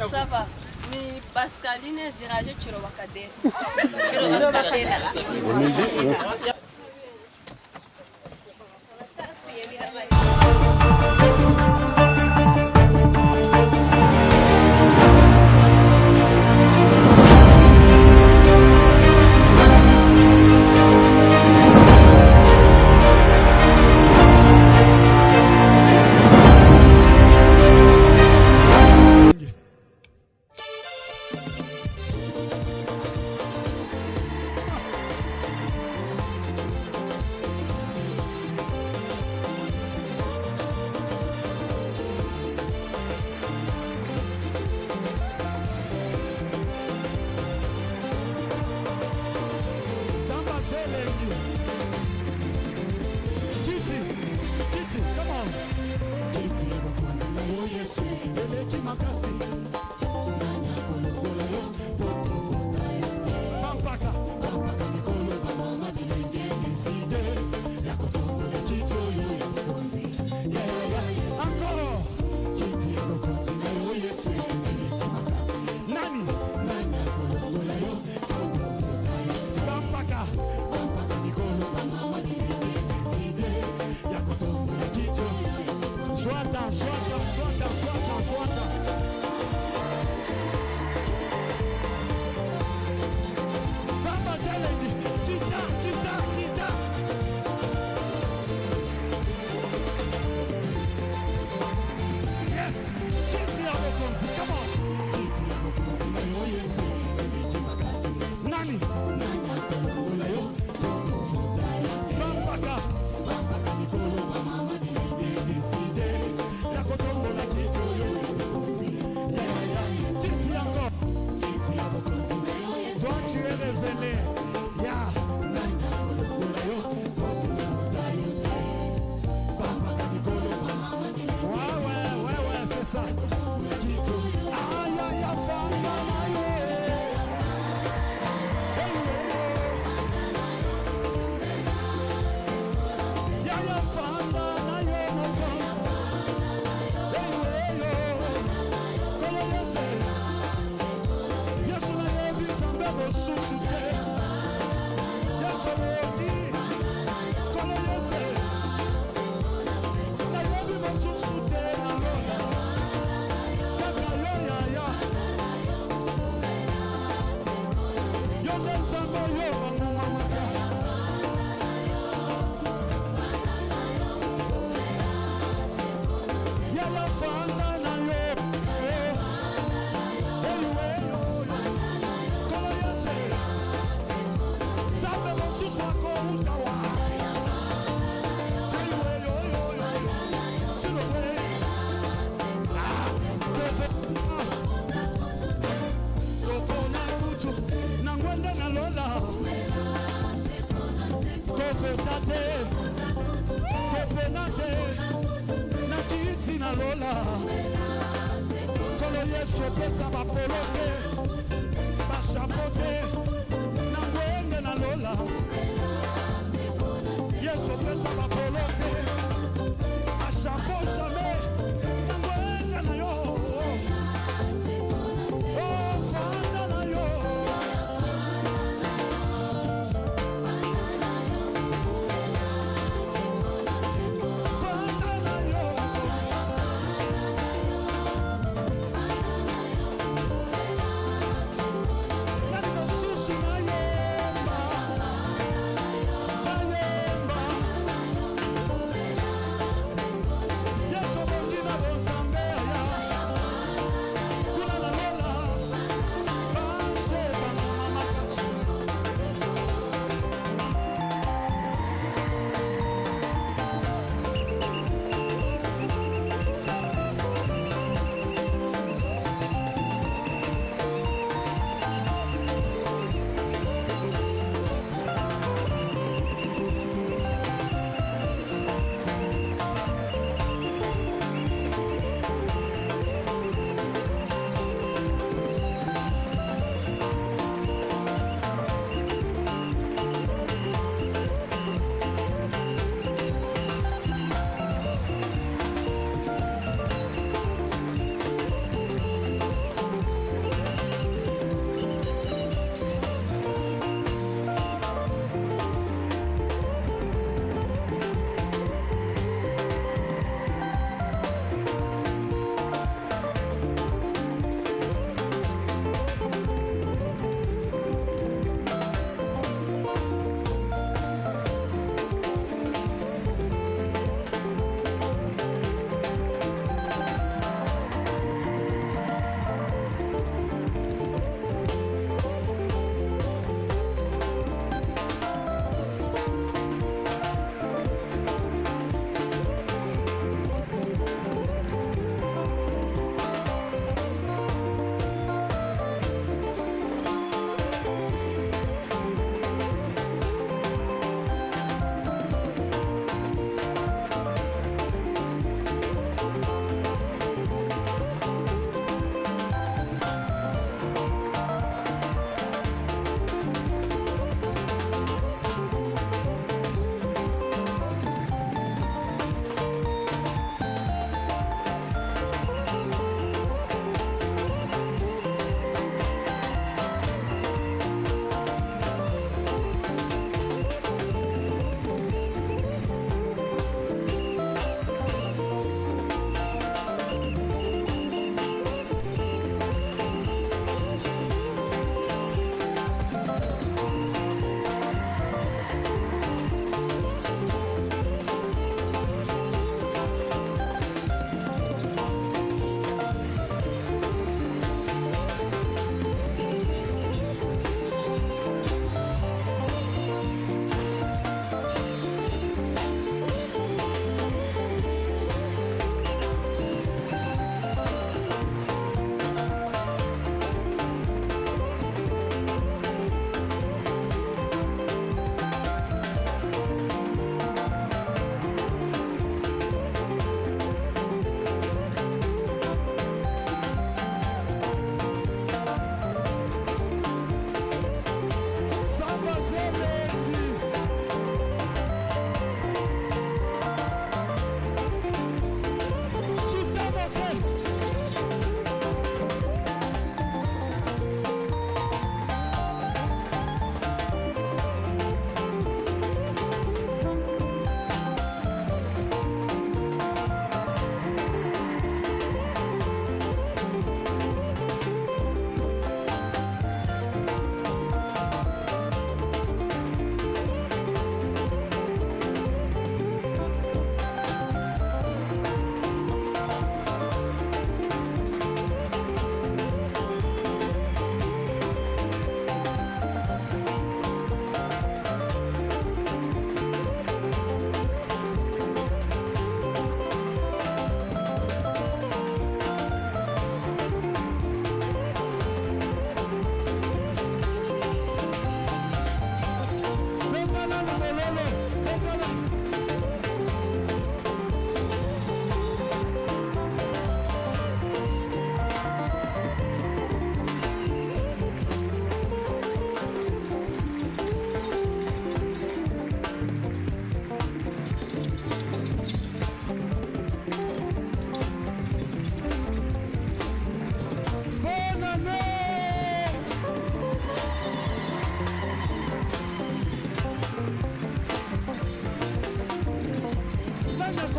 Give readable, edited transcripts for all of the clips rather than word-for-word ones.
Ça va. Ni Pascaline Ziraje Chirowakade.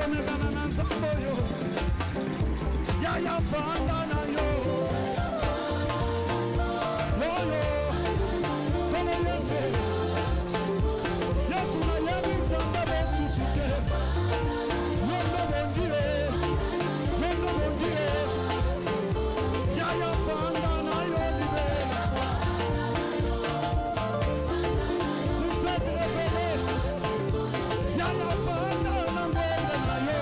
konekana na nzambo yo yaya fanda na yo yoyo kono Yesu Yesu na yebi nzambe besusu te yondo bondie yaya fanda na yo libela vous êtes révélé yaya fanda na mbele na yo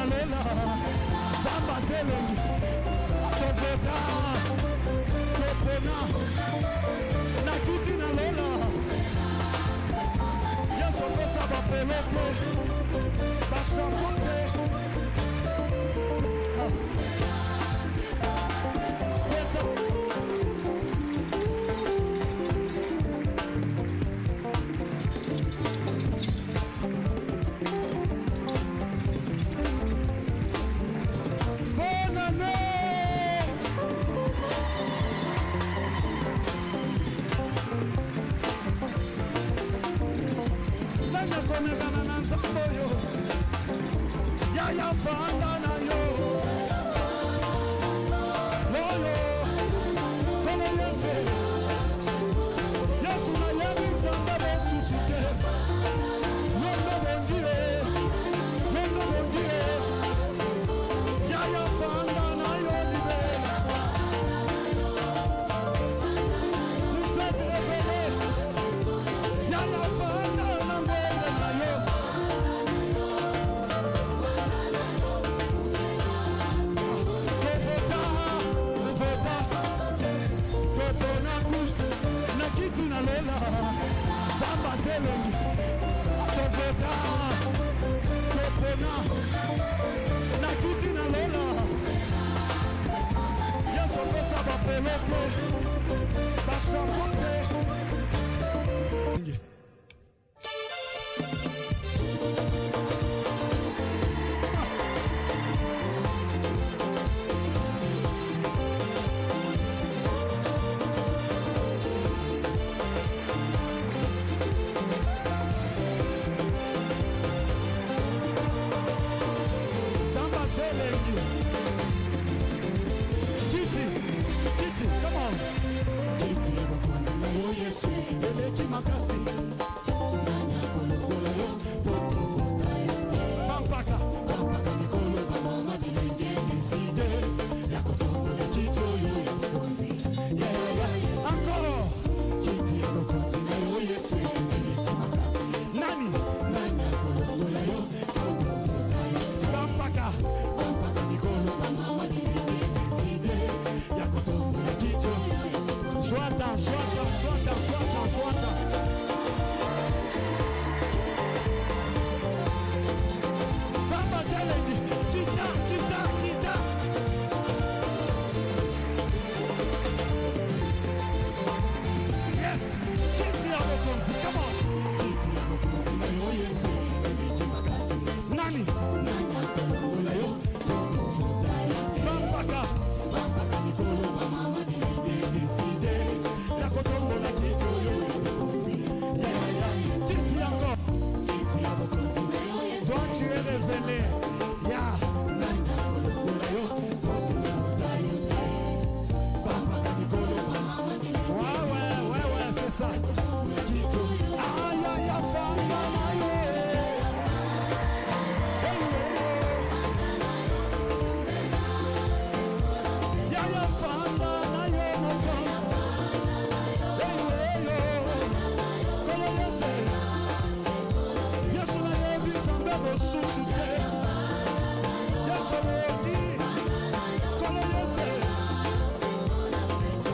Lola, Samba Selengi, Tovota, Topona, Nakiti na Lola, Yeso pesa ba pelote, ba champote, konekana na nzambo yo yaya fanda na yo yoyo kono Yesu Yesu na yebi nzambe besusu te yondo bondie yaya fanda na yo libela vous êtes révélé yaya fanda na mbele na yo Nakiti na Lola, Samba Selengi, Tovota, Topona, Nakiti na Lola, Yeso pesa ba pelote, ba champote. Kitty, come on. Kitty, abakozi na yo Yesu, eleki makasi. Nanya kolongola yo, poto vota yo. Pampaka nikolo ba mama bilenge décidé. Ya kotongola kito yo ya bakozi. Yeah. Encore. Kitty, abakozi na yo Yesu, eleki makasi. Nani? Nanya kolongola yo, poto vota yo. Pampaka nikolo ba mama bilenge décidé. Ya kotongola kito. Swata. Samba Selengi, kita. Yes, Kitty Abakonzi, come on. Kitty Abakonzi na yo Yesu, eleki makasi. Nani? Nanya kolongola yo, poto vota yo. Pampaka nikolo ba mama bilenge décidé. Ya kotongola kito yo ya bakozi. Yeah. Kitty encore. Kitty Abakonzi na yo Yesu. Toi tu es révélé. Yeah. Nanya kolongola yo, poto vota yo. Pampaka nikolo ba mama bilenge. Ouais, c'est ça. Kito. Ya fanda na yo. Ya fanda na yo mokonzi. Kono Yesu na yebi nzambe bosusu te. Yesu moki. Kono Yesu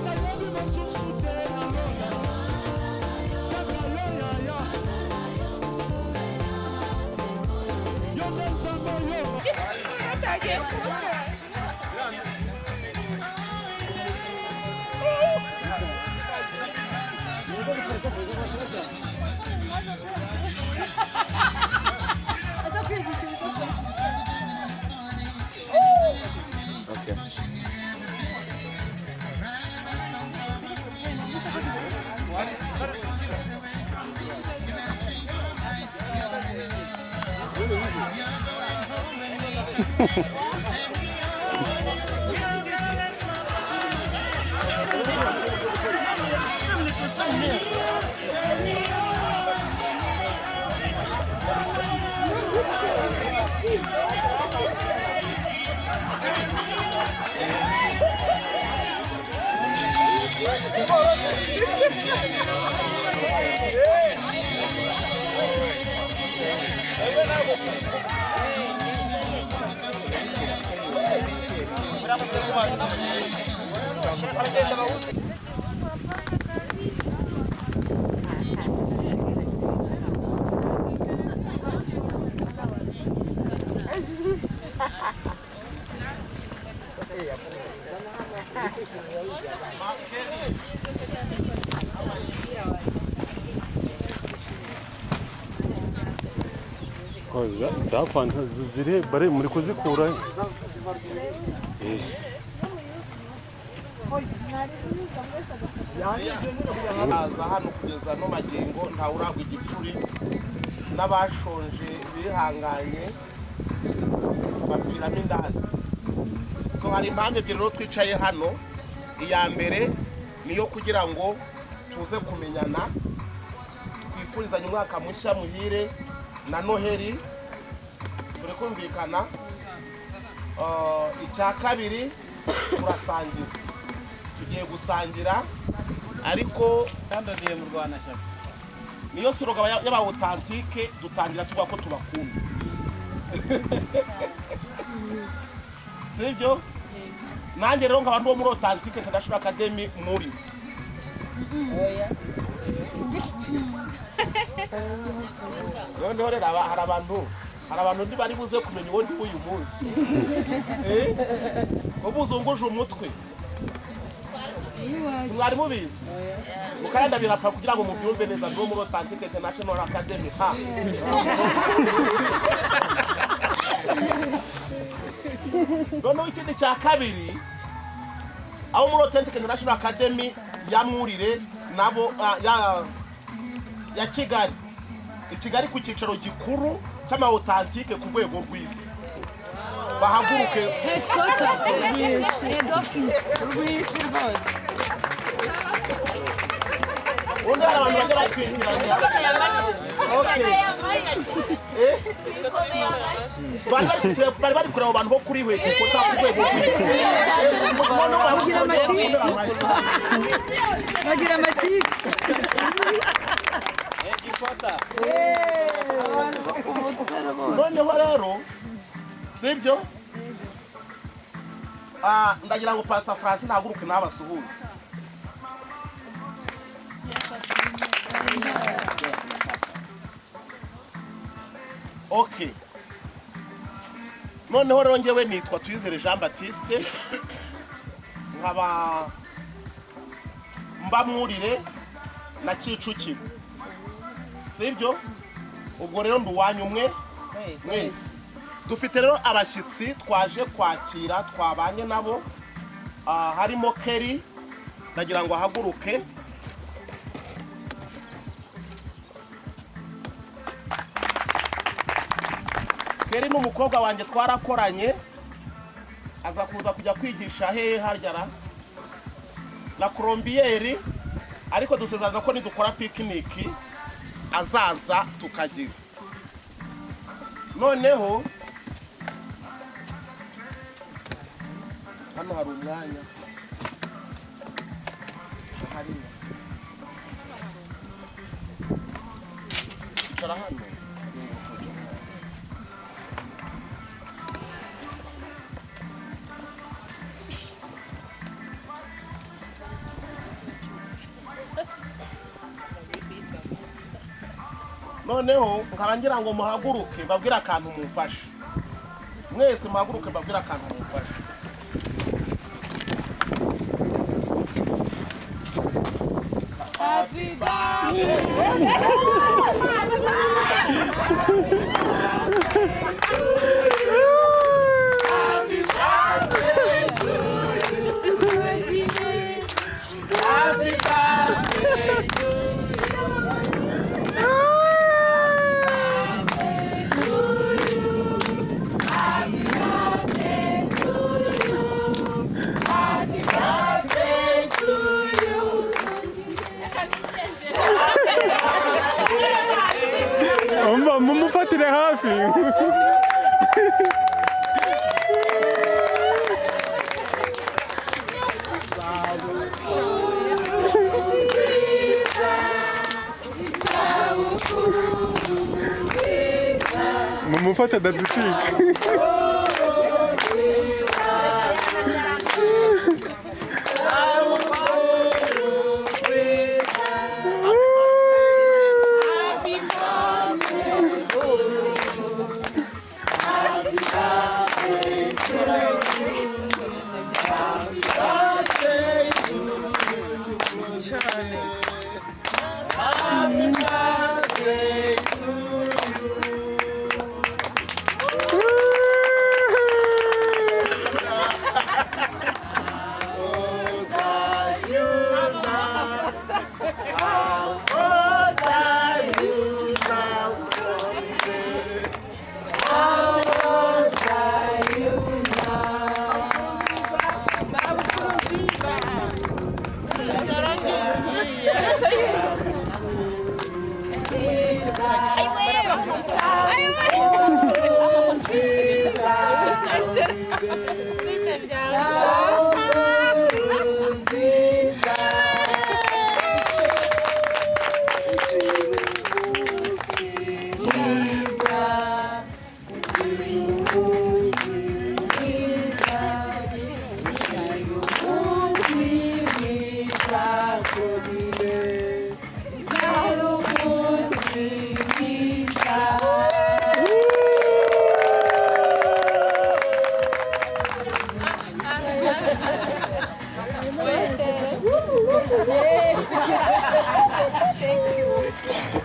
na yebi bosusu te na Lola. Kaka yo yaya. Yo nzambe yo. Okay. za fanta ziri bari muri kuzikura aza hano kugeza no magingo ntawe uragwa igicuri n'abashonje bihanganye bapfiramo indani. So hari impamvu ebyiri rero twicaye hano. Iya mbere niyo kugira ngo tuze kumenyana, twifurizanye umwaka mushya muhire na Noheli, turi kumvikana. Icya kabiri turasangira, tugiye gusangira ariko kandagiye mu Rwanda cyane. Niyo siroga y'abawutantike dutangira tuvuga ko tubakunda. Sibyo? Nanjye rero nk'abantu bo muri Authentique International Academy muri. Oya. Noneho rero hari abantu ndi bari buze kumenya uwo ndi uyu munsi. Ubuzunguje umutwe. Mwari mubizi? Mukayanda birapfa kugira ngo mubyumve neza no muri Authentique International Academy. Noneho ikindi cya kabiri, abo muri Authentique International Academy yamurire nabo ya Kigali. Kigali ku cyicaro gikuru cy'ama Authentique ku rwego rw'isi. Bahaguruke Head office. undi hari abantu bajya batwikiranya. Bari bari kureba abantu bo kuri we kuko ta ku rwego rw'isi. Bagira amatike. Noneho rero sibyo, ndagira ngo Pastor Francis nahaguruke n'abasuhuza. Okay. Noneho rero ngewe nitwa Twizere Jean Baptiste, nkaba mbamwurire na Kicukiro. Sibyo? Ubwo rero nduwanyu umwe mwese. Dufite rero abashyitsi twaje kwakira, twabanye nabo. Harimo Kelly, ndagira ngo ahaguruke. Kelly n'umukobwa wanjye twarakoranye, aza kuza kujya kwigisha hehe harya na Colombier, ariko dusezerana ko nidukora picnic azaza tukagira. Noneho hano hari umwanya icara hano. Noneho nkaba ngira ngo muhaguruke babwira akantu mumfashe. Mwese muhaguruke babwira akantu mumfashe. Happy birthday. gufata dadusika.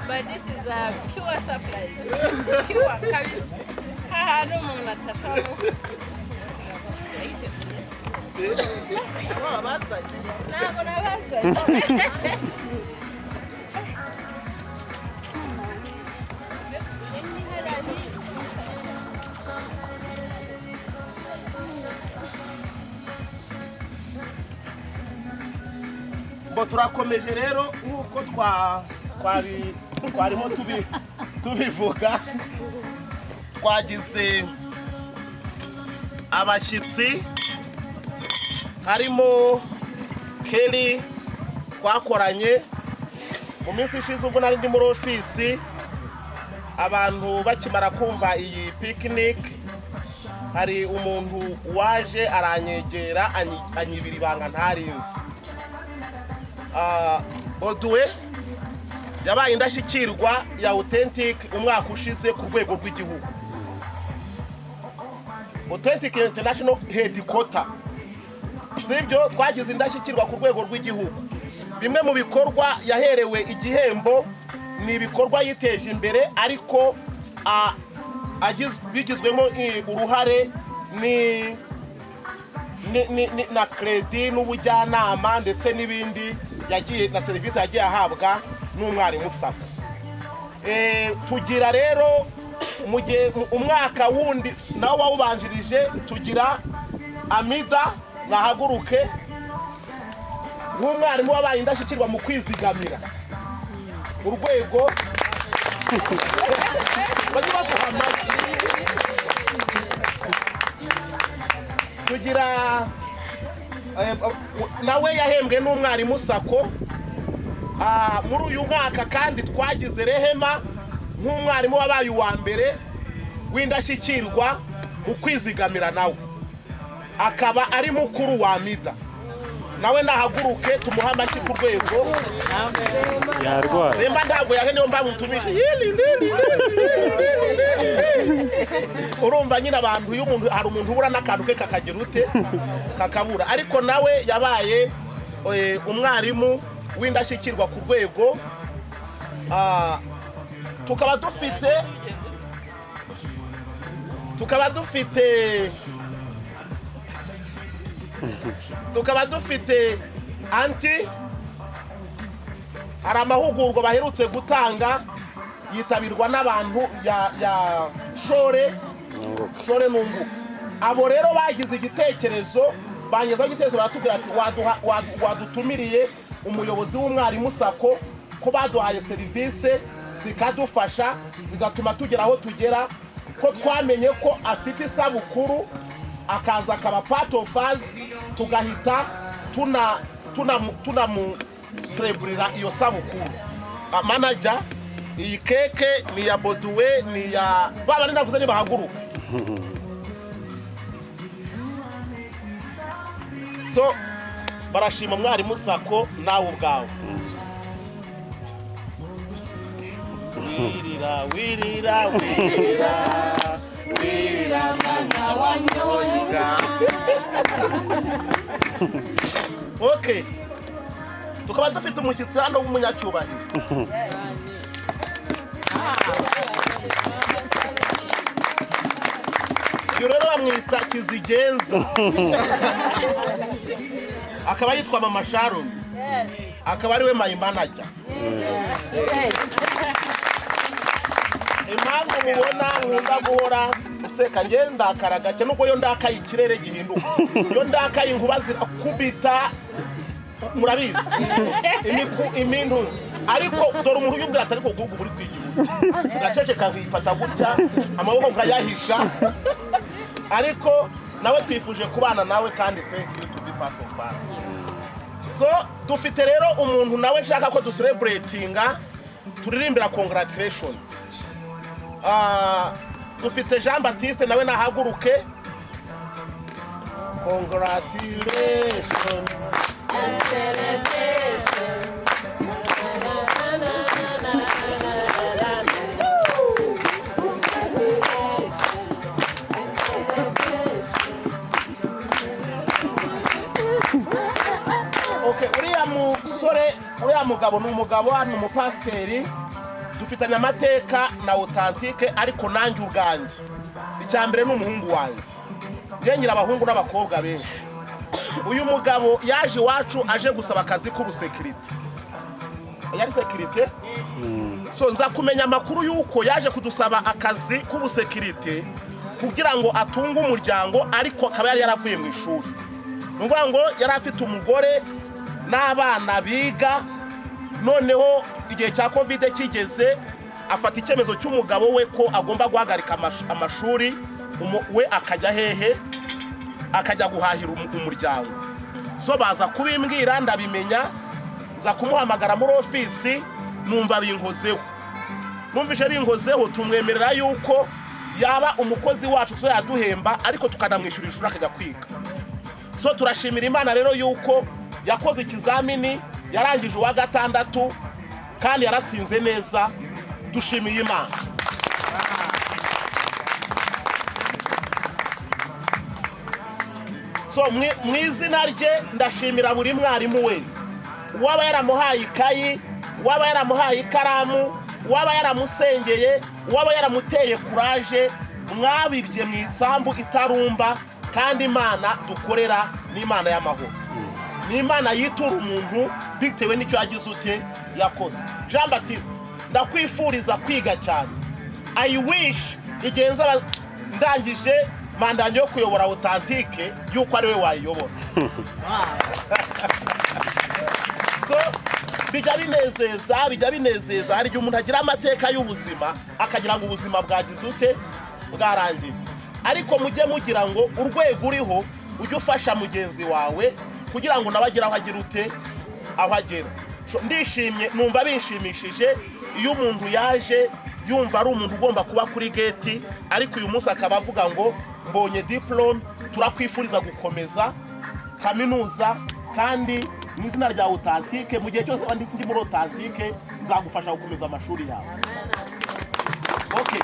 But this is a pure surprise. Pure kabisa. Haha no umuntu atashaka. Ntabwo nabasaye. Turakomeje rero nk'uko twarimo tubivuga, twagize abashyitsi harimo Kelly twakoranye mu minsi ishize ubwo nari ndi muri ofisi, abantu bakimara kumva iyi picnic hari umuntu waje aranyegera anyibira ibanga ntarinzi. Oduwe yabaye indashyikirwa ya Authentic umwaka ushize ku rwego rw'igihugu. Authentic International Headquarter. Sibyo twagize indashyikirwa ku rwego rw'igihugu. Bimwe mu bikorwa yaherewe igihembo ni ibikorwa yiteje imbere, ariko bigizwemo uruhare na credit n'ubujyanama ndetse n'ibindi yagiye na serivisi yagiye ahabwa n'umwarimu sako. Tugira rero umwaka wundi nawo wawubanjirije, tugira Amida nahaguruke nk'umwarimu wabaye indashyikirwa mu kwizigamira urwego bajye baduha amagi. Tugira nawe yahembwe n'umwarimu sako muri uyu mwaka, kandi twagize Rehema nk'umwarimu wabaye uwa mbere w'indashyikirwa mu kwizigamira, nawe akaba ari mukuru wa Amida. Nawe nahaguruke tumuha amashyi ku rwego. Yarwaye. Remba ntabwo yaje niyo mbamutumisha. Urumva nyine abantu iyo umuntu hari umuntu ubura n'akantu ke kakagira ute kakabura, ariko nawe yabaye umwarimu w'indashyikirwa ku rwego. tukaba dufite anti, hari amahugurwa baherutse gutanga yitabirwa n'abantu ya Shore Nungu. Abo rero bagize igitekerezo, banyezaho igitekerezo baratubwira ati wadutumiriye umuyobozi w'umwarimu sako ko baduhaye serivisi zikadufasha zigatuma tugera aho tugera, ko twamenye ko afite isabukuru akaza akaba part of us, tugahita tunamucelebrira iyo sabukuru. Manager iyi keke ni ya Boduwe, ni ya baba ninavuze nibahaguruka. So barashima mwarimu Sako nawe ubwawe. Wirira mwana wanyoyiga. Okay. Tukaba dufite umushyitsi hano w'umunyacyubahiro. Rero bamwita Kizigenza. Akaba yitwa Mama Sharon. Akaba ari we my manager. Impamvu mubona nkunda guhora useka ngenda ndakaraga cyane nuko yo ndakaye ikirere gihinduka. Yo ndakaye inkuba zirakubita murabizi. Imintu ariko dore umuntu yubwira atari ko gugu buri kwigihugu. Gacece kangifata gutya amaboko nkayahisha. Ariko nawe twifuje kubana nawe kandi thank you to be part of us. So dufite rero umuntu nawe shaka ko ducelebratinga turirimbira congratulations. Dufite Jean Baptiste nawe nahaguruke. Congratulations and celebration. Okay, uriya mugabo ni umugabo hano umupasiteri. Dufitanye amateka na authentique ariko nanjye ubwanjye. Icyambere ni umuhungu wanjye. Ngira abahungu n'abakobwa benshi. Uyu mugabo yaje wacu aje gusaba akazi k'ubusekirite. Yari sekirite? So nza kumenya amakuru yuko yaje kudusaba akazi k'ubusekirite kugira ngo atunge umuryango ariko akaba yari yaravuye mu ishuri. Nuvuga ngo yari afite umugore n'abana biga. Noneho igihe cya Covid kigeze afata icyemezo cy'umugabo we ko agomba guhagarika amashuri we akajya hehe akajya guhahira umuryango. So baza kubimbwira ndabimenya nza kumuhamagara muri ofisi numva binkozeho. Numvise binkozeho tumwemerera yuko yaba umukozi wacu so yaduhemba ariko tukanamwishyura ishuri akajya kwiga. So turashimira Imana rero yuko yakoze ikizamini yarangije uwa gatandatu kandi yaratsinze neza. Dushimiye Imana. So mwizina rye ndashimira buri mwarimu wese. Waba yaramuhaye ikayi, waba yaramuhaye ikaramu, waba yaramusengeye, waba yaramuteye courage, mwabibye mu isambu itarumba kandi Imana dukorera ni Imana y'amahoro. Ni Imana yitura umuntu bitewe n'icyo yagize ute yakoze. Jean Baptiste ndakwifuriza kwiga cyane. I wish igenza ndangije manda yo kuyobora authentique yuko ari we wayiyobora. So bijya binezeza hari igihe umuntu agira amateka y'ubuzima akagira ngo ubuzima bwagize ute bwarangiye. Ariko mujye mugira ngo urwego uriho ujye ufasha mugenzi wawe kugira ngo nabagira aho agira ute aho agera. Ndishimye numva binshimishije iyo umuntu yaje yumva ari umuntu ugomba kuba kuri gate ariko uyu munsi akaba avuga ngo mbonye diplome turakwifuriza gukomeza kaminuza kandi mu izina rya authentique mu gihe cyose ndi muri authentique nzagufasha gukomeza amashuri yawe. Okay.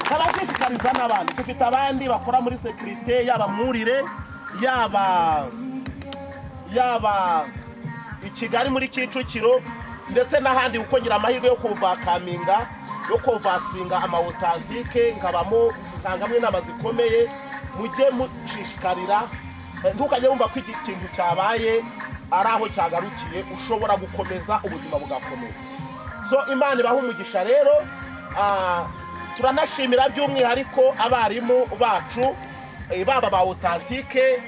Kabashishikariza n'abandi dufite abandi bakora muri sécurité yaba murire yaba Kigali muri Kicukiro ndetse n'ahandi ukongera amahirwe yo kuvakaminga yo kuvasinga ama authentique nkabamo ntangamwe n'abazikomeye mujye mushishikarira ntukajye wumva ko ikintu cyabaye ari aho cyagarukiye ushobora gukomeza ubuzima bugakomeza. So Imana ibaha umugisha rero. Turanashimira by'umwihariko abarimu bacu baba ba authentique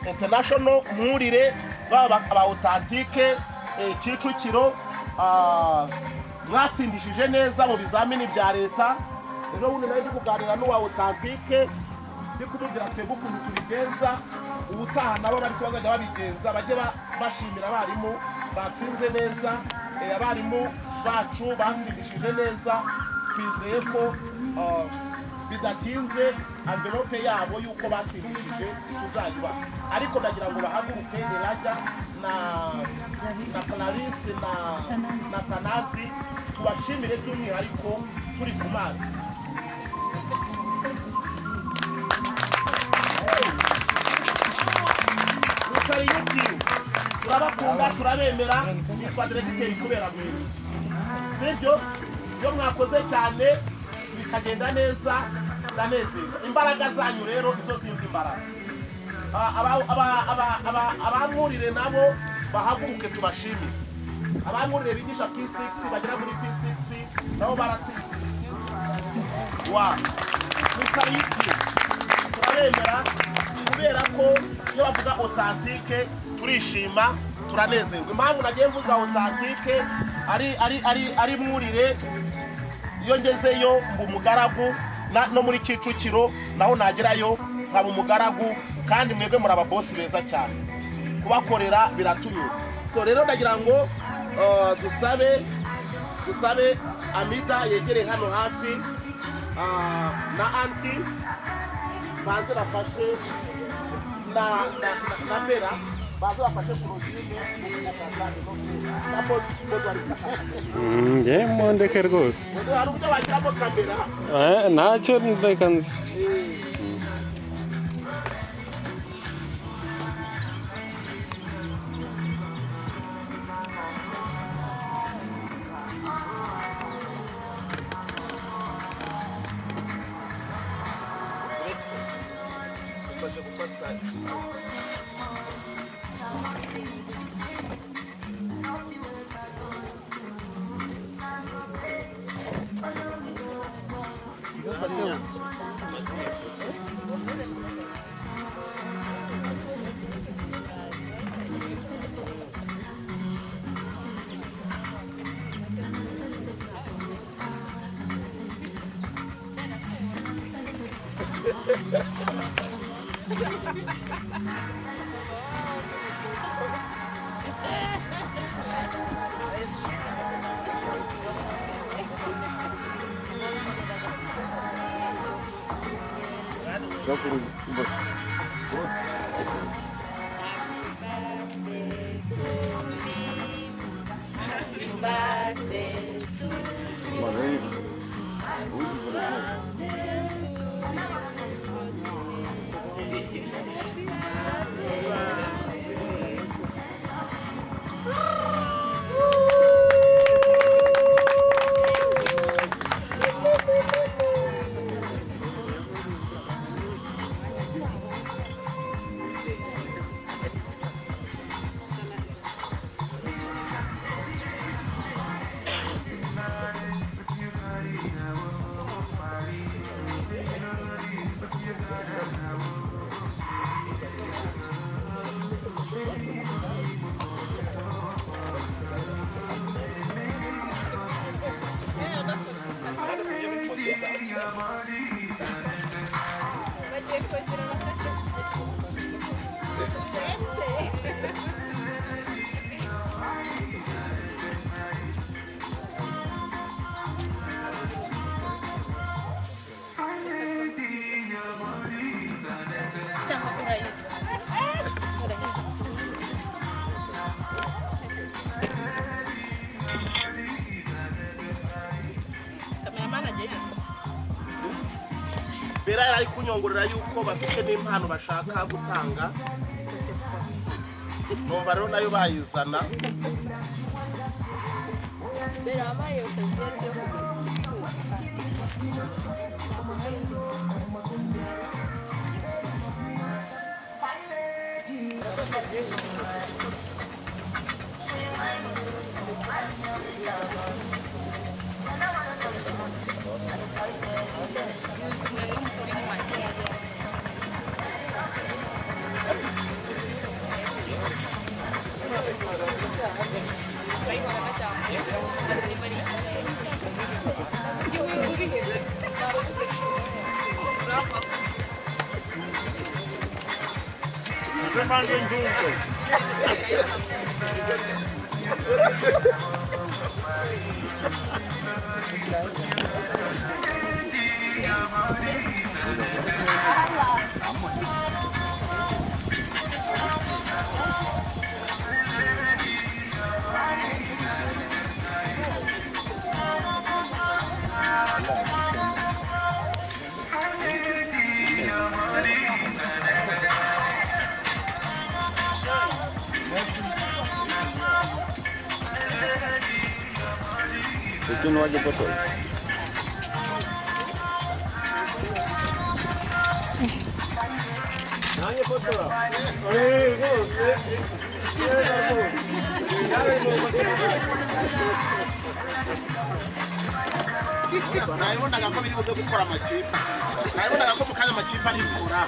international murire baba ba authentique Kicukiro mwatsindishije neza mu bizamini bya leta. Ejo bundi naje kuganira n'uwa authentique kumubwira twebwe ukuntu tubigenza ubutaha nabo bari bazajya babigenza bajye bashimira abarimu batsinze neza. Abarimu bacu batsindishije neza twizeye ko bidatinze amvelope yabo y'uko batsindishije tuzayibaha ariko ndagira ngo bahaguruke Elijah na Clarisse na Tanazi tubashimire by'umwihariko turi ku mazi. Rusari y'ubwiru turabakunda turabemera yitwa Diregiteri kubera mwene sibyo iyo mwakoze cyane bikagenda neza ndanezerwa imbaraga zanyu rero izo zindi mbaraga abamwurire nabo bahaguruke tubashimire abamwurire bigisha P6 bagera muri P6 nabo baratsinze Rusari y'ubwiru turabemera kubera ko iyo bavuga authentique turishima turanezerwa impamvu nagiye mvuga authentique ari mwurire iyo ngezeyo mbu umugaragu no muri Kicukiro naho nagerayo nkaba umugaragu kandi mwebwe muri ababosi beza cyane kubakorera biratunyura so rero ndagira ngo dusabe Amida yegere hano hafi na anti baze bafashe na Bera baze bafashe kurozine njye mondeke rwose hari uburyo washyiramo kamera ntacyo ndeka nzi Bera yari kunyongorera yuko bafite n'impano bashaka gutanga numva rero nayo bayizana Bera amaye yose Itu nu aja foto. Nanya foto lah. nabonaga ko biri buze gukora amakipe nabonaga ko mu kanya amakipe ari gukora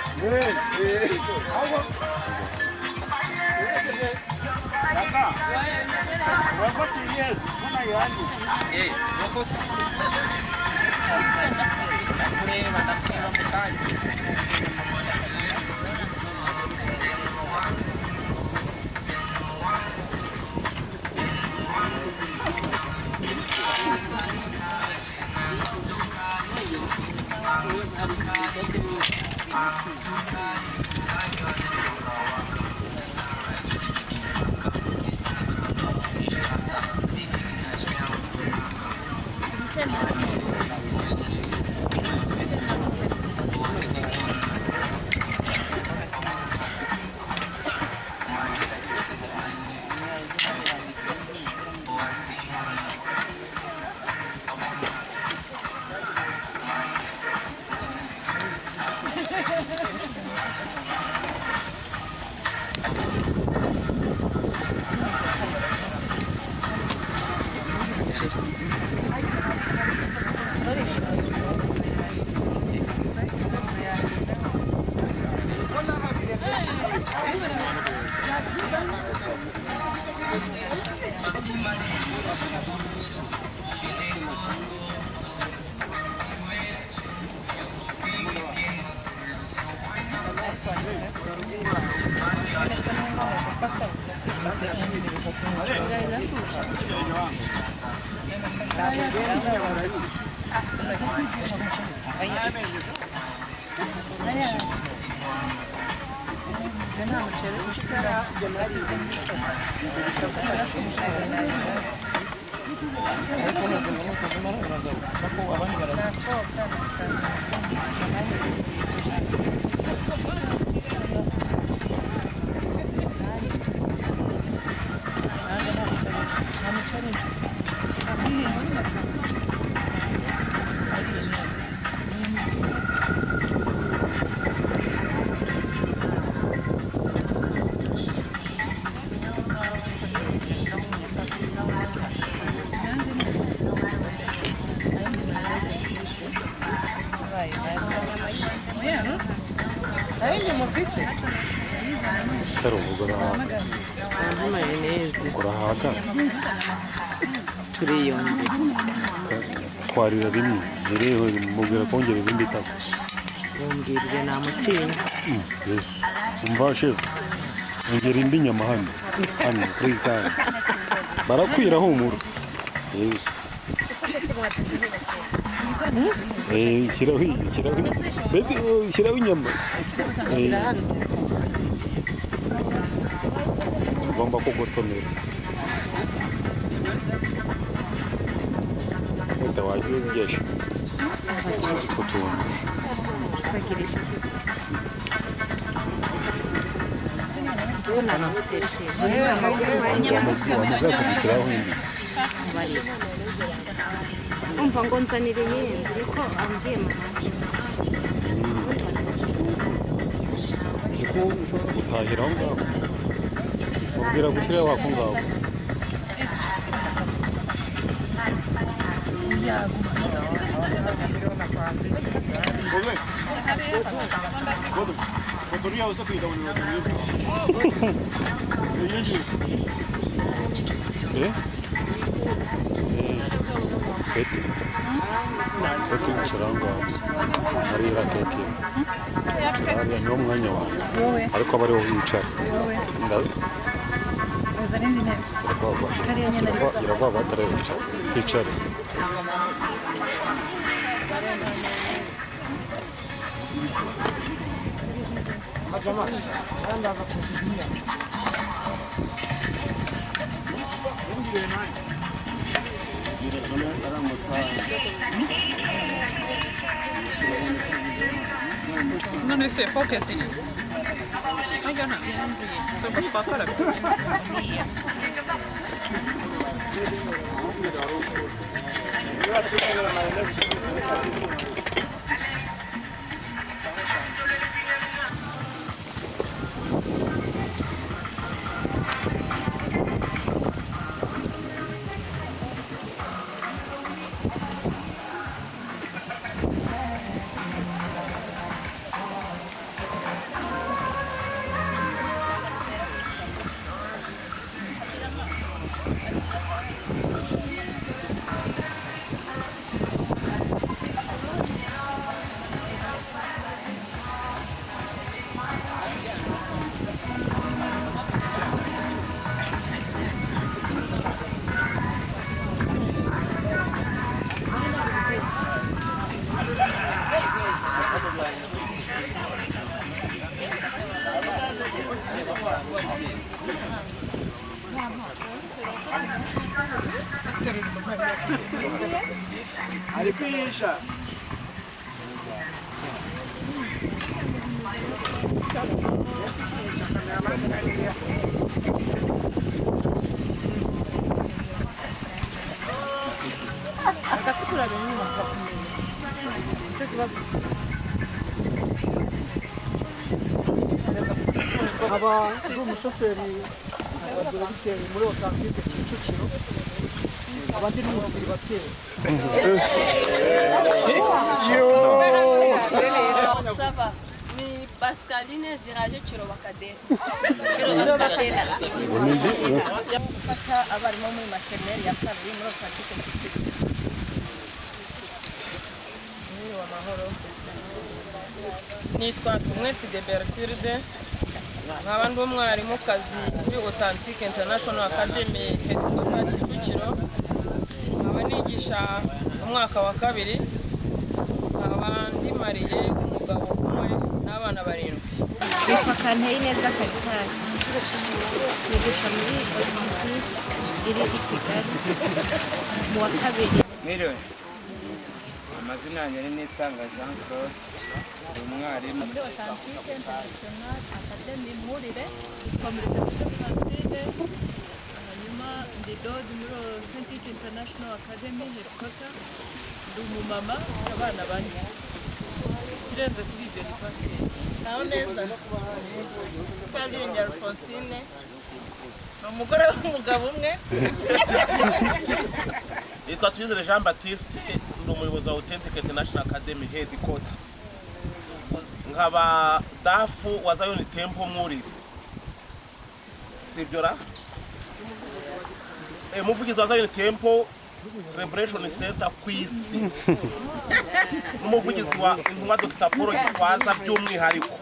Kwarira rimwe rero mubwira kongera ibindi tako Yongirire namutinya. Yesu umva chef ongera indi nyama hano please barakwira humura Yesu kirawi inyama ugomba kugotomera wagiye ugesha kutunga umva ngo nzanire yindi niko ambwiye mama utahira aho ngaho mubwira gushyira wako ngaho Peti umusaranga ari rakete ari no mwanya wawe ariko abariho wicara Uzana indi ntebe. Hariya nyine ariko. Irava batare wicara twicare. Non ne sei poche sì. Agana. Sono spaccare. Alikuisha. agatukura rero nyuma turakumenya cyo kibazo Aba ari umushoferi abadogiteri muri Otantike Kicukiro. Abandi ni umusiribateri. Ça va. Ni Pascaline ziraje Kiroba Kadera. Fata abarimo muri maternelle ya kabiri muri Otantike Kicukiro. Nitwa Tumwesi de Bertilde. Nkaba ndi umwarimukazi kuri Authentique International Academy Headquarter Kicukiro. Nkaba nigisha umwaka wa kabiri. Nkaba ndimariye umugabo umwe n'abana 7. witwa Kanteyineza Karitasi nigisha muri Authentique iri i Kigali mu wa kabiri. Mwiriwe, amazina yanjye ni Nitanga Jean Claude, ndi umwarimu. Muri Authentique International Academy Murire, Communication Francine, hanyuma ndi Dodi muri Authentique International Academy Headquarter, ndi umumama abana 4. Kirenze kuri ibyo ni pasiteri. Naho neza. Twabyiringira Alphonsine, umugore w'umugabo umwe. Yitwa Twizere Jean Baptiste, ndi umuyobozi wa Authentique International Academy Headquarter. Nkaba dafu wa Zion Temple Murire. Sibyo ra? Umuvugizi wa Zion Temple Celebration Center ku isi. N'umuvugizi wa Intumwa Dr. Paul Gitwaza by'umwihariko.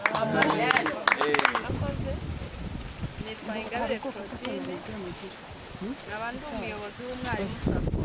Nitwa Ingabire Claudine, abandi umuyobozi w'umwarimu Sako.